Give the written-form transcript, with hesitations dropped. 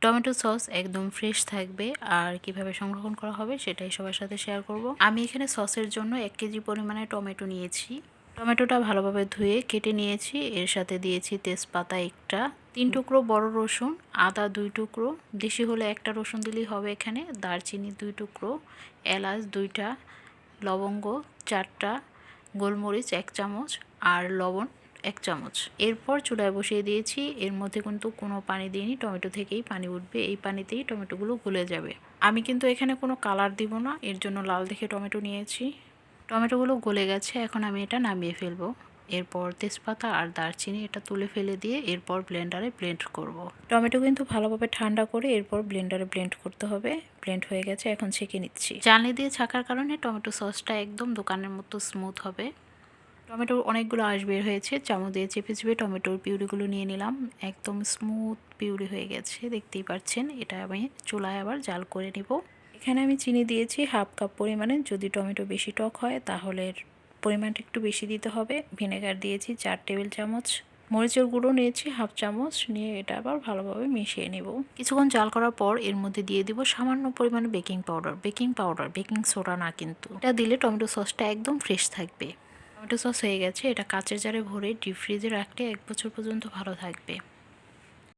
Tomato sauce একদম fresh থাকবে। আর কিভাবে সংরক্ষণ করা হবে সেটাই সবার সাথে শেয়ার করব। আমি এখানে সসের জন্য 1 কেজি পরিমাণে টমেটো নিয়েছি। টমেটোটা ভালোভাবে ধুয়ে কেটে নিয়েছি। এর সাথে দিয়েছি তেজপাতা একটা, 3 টুকরো বড় রসুন, আদা 2 টুকরো, দেশি হলে একটা রসুন দিলেই হবে এখানে, দারচিনি 2 টুকরো, এলাচ 2টা, লবঙ্গ 4টা, গোলমরিচ 1 চামচ আর লবণ 1 চামচ। এরপর চুলায় বসিয়ে দিয়েছি। এর মধ্যে কিন্তু কোনো পানি দিইনি, টমেটো থেকেই পানি উঠবে, এই পানিতেই টমেটোগুলো গলে যাবে। আমি কিন্তু এখানে কোনো কালার দিব না, এর জন্য লাল দেখে টমেটো নিয়েছি। টমেটোগুলো গলে গেছে, এখন আমি এটা নামিয়ে ফেলবো। এরপর তেজপাতা আর দারচিনি এটা তুলে ফেলে দিয়ে এরপর ব্লেন্ডারে ব্লেন্ড করব। টমেটো কিন্তু ভালোভাবে ঠান্ডা করে এরপর ব্লেন্ডারে ব্লেন্ড করতে হবে। ব্লেন্ড হয়ে গেছে, এখন ছেঁকে নিচ্ছি। চালনি দিয়ে ছাকার কারণে টমেটো সসটা একদম দোকানের মতো স্মুথ হবে। টমেটোর অনেকগুলো আঁশ বের হয়েছে, চামচ দিয়ে চেপে চেপে টমেটোর পিউরিগুলো নিয়ে নিলাম। একদম স্মুথ পিউরি হয়ে গেছে, দেখতেই পাচ্ছেন। এটা আমি চুলায় আবার জাল করে নিব। এখানে আমি চিনি দিয়েছি 1/2 কাপ পরিমাণে। যদি টমেটো বেশি টক হয় তাহলে পরিমাণটা একটু বেশি দিতে হবে। ভিনেগার দিয়েছি 4 টেবিল চামচ। মরিচের গুঁড়ো নিয়েছি 1/2 চামচ, নিয়ে এটা আবার ভালোভাবে মিশিয়ে নেব। কিছুক্ষণ জাল করার পর এর মধ্যে দিয়ে দিব সামান্য পরিমাণে বেকিং পাউডার, বেকিং সোডা না কিন্তু। এটা দিলে টমেটো সসটা একদম ফ্রেশ থাকবে। টমেটো সস হয়ে গেছে, এটা কাঁচের জারে ভরে ডিপ ফ্রিজে রাখলে 1 বছর পর্যন্ত ভালো থাকবে।